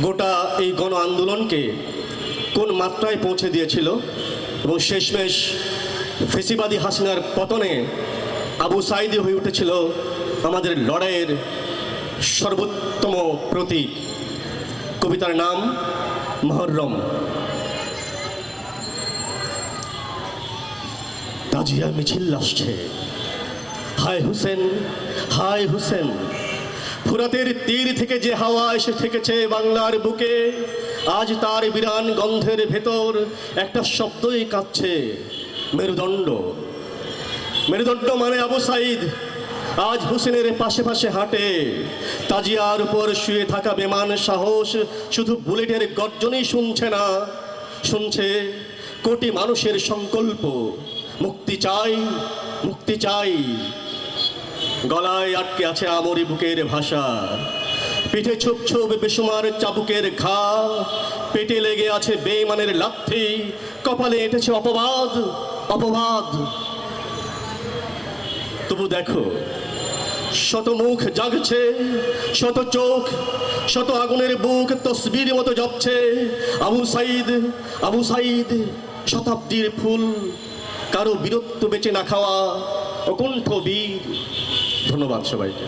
গোটা এই গণ আন্দোলনকে কোন মাত্রায় পৌঁছে দিয়েছিল এবং শেষমেশ ফেসিবাদী হাসিনার পতনে আবু সাঈদী হয়ে উঠেছিল আমাদের লড়াইয়ের সর্বোত্তম প্রতীক। কবিতার নাম মুহররম। তাজিয়া মিছিল আসছে, হায় হুসেন, হায় হুসেন। ফুরাতের তীর থেকে যে হাওয়া এসে ঠেকেছে বাংলার বুকে, আজ তার বিরান গন্ধের ভেতর একটা শব্দই কাঁপছে, মেরুদণ্ড। মেরুদণ্ড মানে আবু সাঈদ আজ হুসেনের পাশে পাশে হাঁটে। তাজিয়ার উপর শুয়ে থাকা বেমান সাহস শুধু বুলেটের গর্জনই শুনছে না, শুনছে কোটি মানুষের সংকল্প, মুক্তি চাই, মুক্তি চাই। গলায় আটকে আছে আমরি বুকের ভাষা, পিঠে ছোপ ছোপ বেসুমার চাবুকের ঘা, পেটে লেগে আছে বেঈমানের লাথি, কপালে এঁটেছে অপবাদ, অপবাদ। তবু দেখো, শত মুখ জাগছে, শত চোখ, শত আগুনের বুক তসবির মতো জপছে। আবু সাঈদ, আবু সাঈদ, শতাব্দীর ফুল, কারো বীরত্ব বেঁচে না খাওয়া অকুণ্ঠ বীর। ধন্যবাদ সবাইকে।